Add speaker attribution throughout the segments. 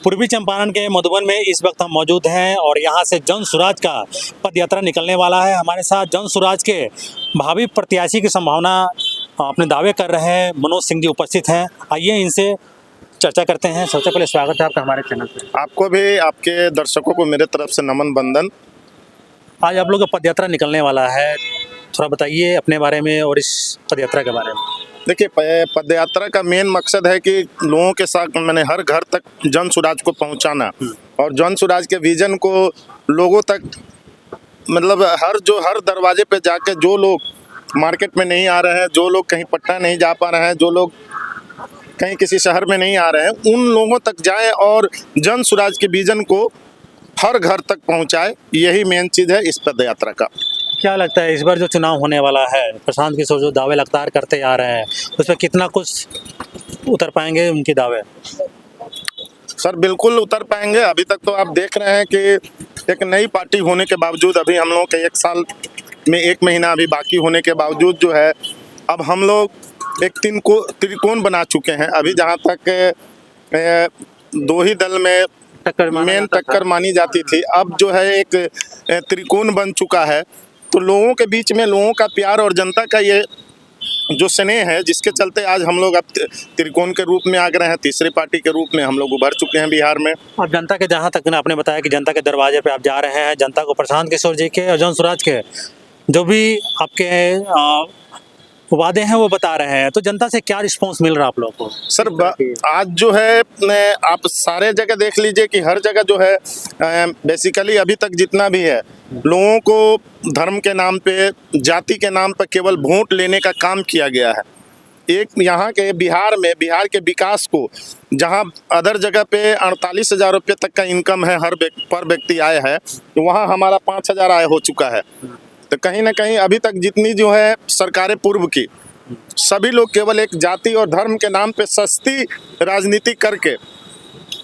Speaker 1: पूर्वी चंपारण के मधुबन में इस वक्त हम मौजूद हैं और यहाँ से जन सुराज का पद यात्रा निकलने वाला है। हमारे साथ जन सुराज के भावी प्रत्याशी की संभावना अपने दावे कर रहे हैं मनोज सिंह जी उपस्थित हैं। आइए इनसे चर्चा करते हैं। सबसे पहले स्वागत है आपका हमारे चैनल पे।
Speaker 2: आपको भी, आपके दर्शकों को मेरे तरफ से नमन बंदन।
Speaker 1: आज आप लोग का पद यात्रा निकलने वाला है, थोड़ा बताइए अपने बारे में और इस पद यात्रा के बारे में।
Speaker 2: देखिए, पद यात्रा का मेन मकसद है कि लोगों के साथ मैंने हर घर तक जन सुराज को पहुंचाना और जन सुराज के विजन को लोगों तक, मतलब हर दरवाजे पे जाके जो लोग मार्केट में नहीं आ रहे हैं, जो लोग कहीं पटना नहीं जा पा रहे हैं, जो लोग कहीं किसी शहर में नहीं आ रहे हैं, उन लोगों तक जाए और जन सुराज के विजन को हर घर तक पहुंचाए। यही मेन चीज़ है इस पद यात्रा का।
Speaker 1: क्या लगता है इस बार जो चुनाव होने वाला है, प्रशांत किशोर जो दावे लगातार करते आ रहे हैं, उस पर कितना कुछ उतर पाएंगे उनके दावे?
Speaker 2: सर बिल्कुल उतर पाएंगे। अभी तक तो आप देख रहे हैं कि एक नई पार्टी होने के बावजूद, अभी हम लोगों के 1 साल में 1 महीना अभी बाकी होने के बावजूद जो है, अब हम लोग एक त्रिकोण बना चुके हैं। अभी जहाँ तक 2 ही दल में टक्कर मानी जाती थी, अब जो है एक त्रिकोण बन चुका है। तो लोगों के बीच में लोगों का प्यार और जनता का ये जो स्नेह है, जिसके चलते आज हम लोग अब त्रिकोण के रूप में आ गए हैं, तीसरी पार्टी के रूप में हम लोग उभर चुके हैं बिहार में।
Speaker 1: अब जनता के, जहाँ तक आपने बताया कि जनता के दरवाजे पे आप जा रहे हैं, जनता को प्रशांत किशोर जी के और जन सुराज के जो भी आपके वादे हैं वो बता रहे हैं, तो जनता से क्या रिस्पॉन्स मिल रहा है आप लोगों को?
Speaker 2: सर आज जो है आप सारे जगह देख लीजिए कि हर जगह जो है बेसिकली अभी तक जितना भी है, लोगों को धर्म के नाम पे, जाति के नाम पे केवल वोट लेने का काम किया गया है। एक यहाँ के बिहार में, बिहार के विकास को, जहाँ अदर जगह पे 48,000 रुपये तक का इनकम है पर व्यक्ति आय है, तो वहाँ हमारा 5,000 आय हो चुका है। तो कहीं ना कहीं अभी तक जितनी जो है सरकारें पूर्व की, सभी लोग केवल एक जाति और धर्म के नाम पे सस्ती राजनीति करके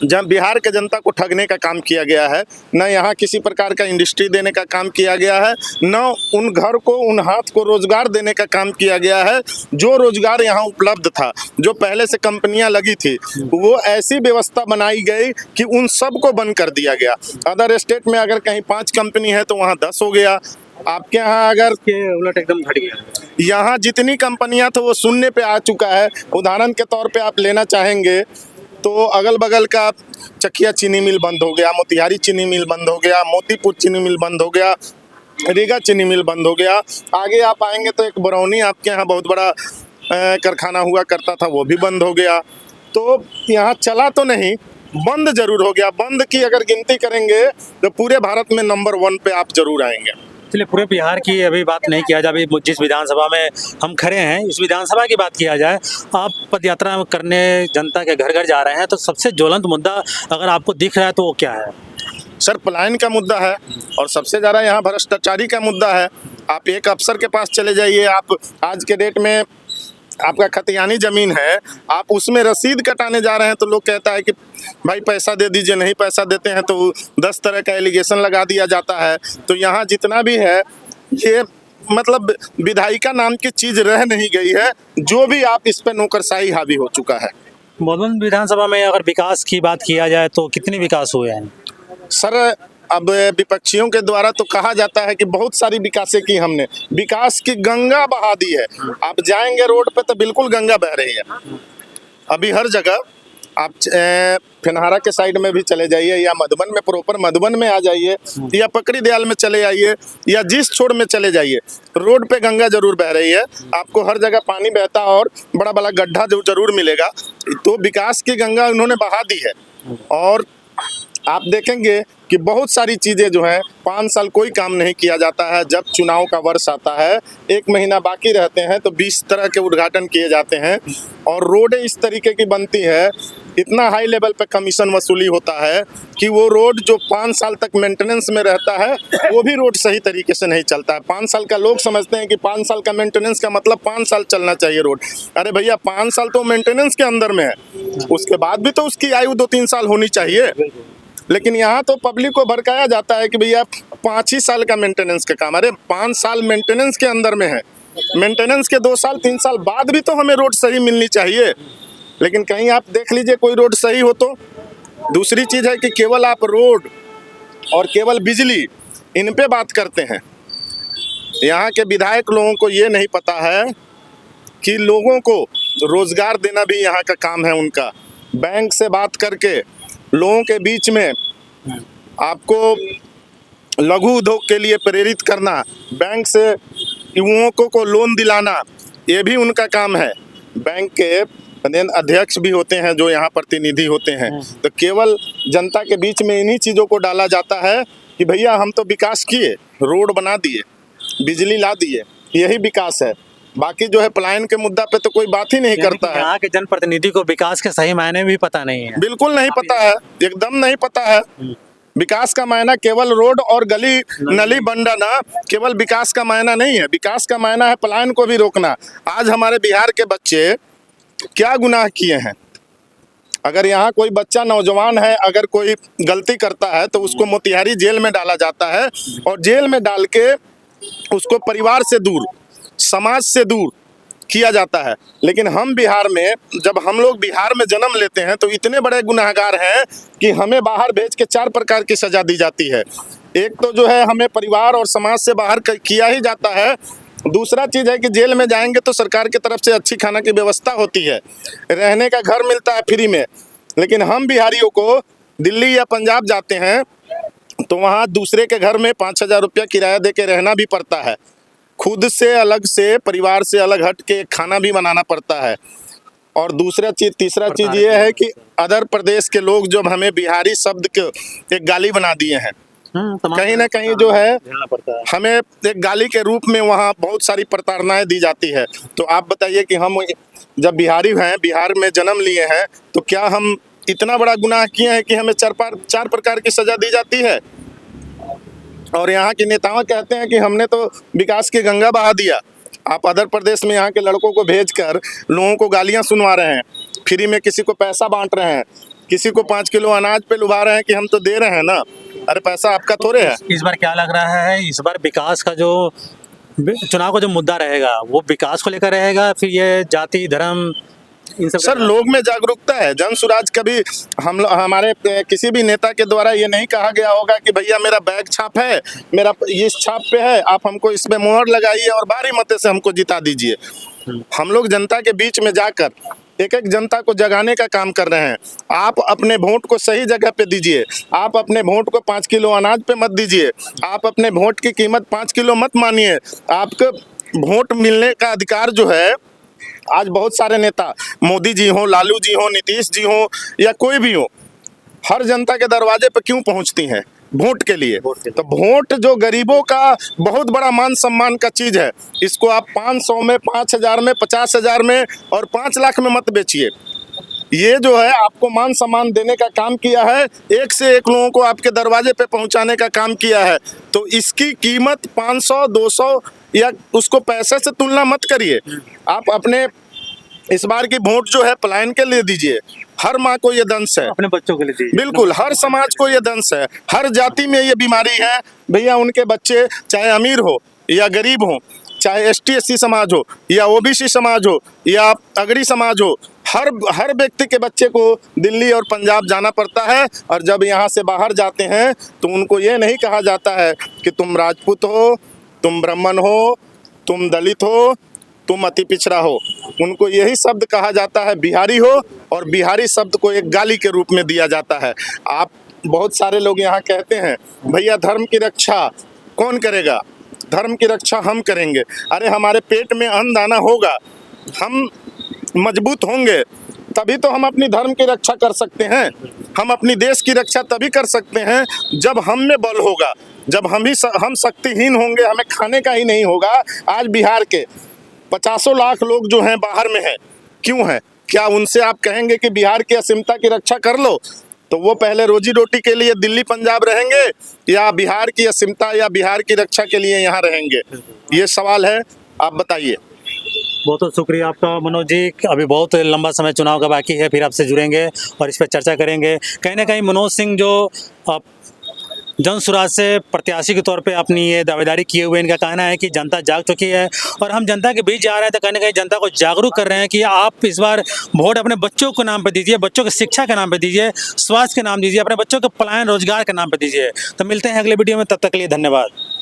Speaker 2: जब बिहार के जनता को ठगने का काम किया गया है। न यहाँ किसी प्रकार का इंडस्ट्री देने का काम किया गया है, न उन घर को, उन हाथ को रोजगार देने का काम किया गया है। जो रोजगार यहाँ उपलब्ध था, जो पहले से कंपनियां लगी थी, वो ऐसी व्यवस्था बनाई गई कि उन सब को बंद कर दिया गया। अदर स्टेट में अगर कहीं 5 कंपनी है तो वहाँ 10 हो गया। आपके यहाँ अगर
Speaker 1: के उलट एकदम घट गया।
Speaker 2: यहाँ जितनी कंपनियां तो वो शून्य पे आ चुका है। उदाहरण के तौर पे आप लेना चाहेंगे तो अगल बगल का चकिया चीनी मिल बंद हो गया, मोतिहारी चीनी मिल बंद हो गया, मोतीपुर चीनी मिल बंद हो गया, रीगा चीनी मिल बंद हो गया। आगे आप आएंगे तो एक बरौनी आपके यहाँ बहुत बड़ा कारखाना हुआ करता था, वो भी बंद हो गया। तो यहाँ चला तो नहीं, बंद जरूर हो गया। बंद की अगर गिनती करेंगे तो पूरे भारत में नंबर 1 पे आप जरूर आएंगे।
Speaker 1: इसलिए पूरे बिहार की अभी बात नहीं किया जाए, अभी जिस विधानसभा में हम खड़े हैं इस विधानसभा की बात किया जाए, आप पद यात्रा करने जनता के घर घर जा रहे हैं, तो सबसे ज्वलंत मुद्दा अगर आपको दिख रहा है तो वो क्या है?
Speaker 2: सर पलायन का मुद्दा है और सबसे ज़्यादा यहाँ भ्रष्टाचारी का मुद्दा है। आप एक अफसर के पास चले जाइए, आप आज के डेट में आपका खतियानी ज़मीन है, आप उसमें रसीद कटाने जा रहे हैं तो लोग कहता है कि भाई पैसा दे दीजिए, नहीं पैसा देते हैं तो 10 तरह का एलिगेशन लगा दिया जाता है। तो यहाँ जितना भी है, ये मतलब विधायिका नाम की चीज़ रह नहीं गई है। जो भी आप इस पर नौकरशाही हावी हो चुका है।
Speaker 1: मधुबन विधानसभा में अगर विकास की बात किया जाए तो कितने विकास हुए हैं?
Speaker 2: सर अब विपक्षियों के द्वारा तो कहा जाता है कि बहुत सारी विकासें की हमने, विकास की गंगा बहा दी है। आप जाएंगे रोड पे तो बिल्कुल गंगा बह रही है अभी हर जगह। आप फिनहारा के साइड में भी चले जाइए, या मधुबन में प्रॉपर मधुबन में आ जाइए, या पकड़ी दयाल में चले आइए, या जिस छोड़ में चले जाइए, रोड पे गंगा जरूर बह रही है। आपको हर जगह पानी बहता और बड़ा बड़ा गड्ढा जो जरूर मिलेगा। तो विकास की गंगा उन्होंने बहा दी है। और आप देखेंगे कि बहुत सारी चीज़ें जो हैं, 5 साल कोई काम नहीं किया जाता है। जब चुनाव का वर्ष आता है, 1 महीना बाकी रहते हैं, तो 20 तरह के उद्घाटन किए जाते हैं और रोडें इस तरीके की बनती है, इतना हाई लेवल पे कमीशन वसूली होता है कि वो रोड जो 5 साल तक मेंटेनेंस में रहता है, वो भी रोड सही तरीके से नहीं चलता है। 5 साल का लोग समझते हैं कि 5 साल का मेंटेनेंस का मतलब 5 साल चलना चाहिए रोड। अरे भैया, 5 साल तो मेंटेनेंस के अंदर में है, उसके बाद भी तो उसकी आयु 2-3 साल होनी चाहिए। लेकिन यहाँ तो पब्लिक को भड़काया जाता है कि भैया 5 ही साल का मेंटेनेंस का काम। अरे 5 साल मेंटेनेंस के अंदर में है, मेंटेनेंस के 2 साल 3 साल बाद भी तो हमें रोड सही मिलनी चाहिए। लेकिन कहीं आप देख लीजिए कोई रोड सही हो तो दूसरी चीज़ है कि केवल आप रोड और केवल बिजली इन पे बात करते हैं। यहाँ के विधायक लोगों को ये नहीं पता है कि लोगों को रोजगार देना भी यहाँ का काम है उनका। बैंक से बात करके लोगों के बीच में आपको लघु उद्योग के लिए प्रेरित करना, बैंक से युवकों को लोन दिलाना, ये भी उनका काम है। बैंक के अध्यक्ष भी होते हैं जो यहाँ प्रतिनिधि होते हैं। तो केवल जनता के बीच में इन्हीं चीज़ों को डाला जाता है कि भैया हम तो विकास किए, रोड बना दिए, बिजली ला दिए, यही विकास है। बाकी जो है पलायन के मुद्दा पे तो कोई बात ही नहीं करता है।
Speaker 1: यहाँ के जनप्रतिनिधि को विकास के सही मायने भी पता नहीं है।
Speaker 2: बिल्कुल नहीं पता है, एकदम नहीं पता है। विकास का मायना केवल रोड और गली नली बनाना केवल विकास का मायना नहीं है। विकास का मायना है पलायन को भी रोकना। आज हमारे बिहार के बच्चे क्या गुनाह किए हैं? अगर यहाँ कोई बच्चा नौजवान है, अगर कोई गलती करता है तो उसको मोतिहारी जेल में डाला जाता है और जेल में डाल के उसको परिवार से दूर, समाज से दूर किया जाता है। लेकिन हम बिहार में, जब हम लोग बिहार में जन्म लेते हैं तो इतने बड़े गुनहगार हैं कि हमें बाहर भेज के 4 प्रकार की सज़ा दी जाती है। एक तो जो है हमें परिवार और समाज से बाहर किया ही जाता है। दूसरा चीज़ है कि जेल में जाएंगे तो सरकार की तरफ से अच्छी खाना की व्यवस्था होती है, रहने का घर मिलता है फ्री में। लेकिन हम बिहारियों को दिल्ली या पंजाब जाते हैं तो वहाँ दूसरे के घर में 5,000 रुपया किराया दे के रहना भी पड़ता है। खुद से अलग से, परिवार से अलग हट के खाना भी बनाना पड़ता है। और तीसरा चीज़ ये है कि अदर प्रदेश के लोग जो हमें बिहारी शब्द के एक गाली बना दिए हैं, कहीं ना कहीं जो है हमें एक गाली के रूप में वहाँ बहुत सारी प्रताड़नाएं दी जाती है। तो आप बताइए कि हम जब बिहारी हैं, बिहार में जन्म लिए हैं, तो क्या हम इतना बड़ा गुनाह किए हैं कि हमें 4 प्रकार की सज़ा दी जाती है? और यहाँ के नेताओं कहते हैं कि हमने तो विकास की गंगा बहा दिया। आप अदर प्रदेश में यहाँ के लड़कों को भेजकर लोगों को गालियाँ सुनवा रहे हैं, फ्री में किसी को पैसा बांट रहे हैं, किसी को 5 किलो अनाज पे लुभा रहे हैं कि हम तो दे रहे हैं ना। अरे पैसा आपका थोड़े है।
Speaker 1: इस बार क्या लग रहा है, इस बार विकास का जो चुनाव का जो मुद्दा रहेगा वो विकास को लेकर रहेगा, फिर ये जाति धर्म इन सब?
Speaker 2: सर, लोग में जागरूकता है। जन सुराज कभी हमारे किसी भी नेता के द्वारा ये नहीं कहा गया होगा कि भैया मेरा बैग छाप है, मेरा इस छाप पे है, आप हमको इसमें मोहर लगाइए और भारी मत से हमको जिता दीजिए। हम लोग जनता के बीच में जाकर एक एक जनता को जगाने का काम कर रहे हैं। आप अपने वोट को सही जगह पे दीजिए। आप अपने वोट को 5 किलो अनाज पे मत दीजिए। आप अपने वोट की कीमत 5 किलो मत मानिए। आपको वोट मिलने का अधिकार जो है, आज बहुत सारे नेता, मोदी जी हो, लालू जी हो, नीतीश जी हो या कोई भी हो, हर जनता के दरवाजे पे क्यों पहुंचती हैं? वोट के लिए। तो वोट जो गरीबों का बहुत बड़ा मान सम्मान का चीज़ है, इसको आप 500 में, 5,000 में, 50,000 में और 5 लाख में मत बेचिए। ये जो है आपको मान सम्मान देने का काम किया है, एक से एक लोगों को आपके दरवाजे पे पहुंचाने का काम किया है। तो इसकी कीमत 500, 200 या उसको पैसे से तुलना मत करिए। आप अपने इस बार की वोट जो है पलायन के लिए दीजिए। हर माँ को ये दंश है,
Speaker 1: अपने बच्चों के लिए दीजिए।
Speaker 2: बिल्कुल, हर समाज को ये दंश है, हर जाति में ये बीमारी है भैया। उनके बच्चे चाहे अमीर हो या गरीब हो, चाहे ST SC समाज हो या OBC समाज हो या अगड़ी समाज हो, हर व्यक्ति के बच्चे को दिल्ली और पंजाब जाना पड़ता है। और जब यहाँ से बाहर जाते हैं तो उनको ये नहीं कहा जाता है कि तुम राजपूत हो, तुम ब्राह्मण हो, तुम दलित हो, तुम अति पिछड़ा हो। उनको यही शब्द कहा जाता है बिहारी हो, और बिहारी शब्द को एक गाली के रूप में दिया जाता है। आप बहुत सारे लोग यहाँ कहते हैं भैया धर्म की रक्षा कौन करेगा? धर्म की रक्षा हम करेंगे। अरे हमारे पेट में अन्न दाना होगा, हम मजबूत होंगे, तभी तो हम अपनी धर्म की रक्षा कर सकते हैं। हम अपनी देश की रक्षा तभी कर सकते हैं जब हम में बल होगा, जब हम शक्तिहीन होंगे, हमें खाने का ही नहीं होगा। आज बिहार के 50 लाख लोग जो हैं बाहर में हैं, क्यों हैं? क्या उनसे आप कहेंगे कि बिहार की अस्मिता की रक्षा कर लो? तो वो पहले रोजी रोटी के लिए दिल्ली पंजाब रहेंगे या बिहार की अस्मिता या बिहार की रक्षा के लिए यहाँ रहेंगे? ये सवाल है, आप बताइए।
Speaker 1: बहुत बहुत शुक्रिया आपका मनोज जी। अभी बहुत लंबा समय चुनाव का बाकी है, फिर आपसे जुड़ेंगे और इस पर चर्चा करेंगे। कहीं ना कहीं मनोज सिंह जो जन सुराज से प्रत्याशी के तौर पे अपनी ये दावेदारी किए हुए इनका कहना है कि जनता जाग चुकी है और हम जनता के बीच जा रहे हैं तो कहीं ना कहीं जनता को जागरूक कर रहे हैं कि आप इस बार वोट अपने बच्चों के नाम पे दीजिए, बच्चों की शिक्षा के नाम पे दीजिए, स्वास्थ्य के नाम दीजिए, अपने बच्चों के पलायन रोजगार के नाम पे दीजिए। तो मिलते हैं अगले वीडियो में, तब तक के लिए धन्यवाद।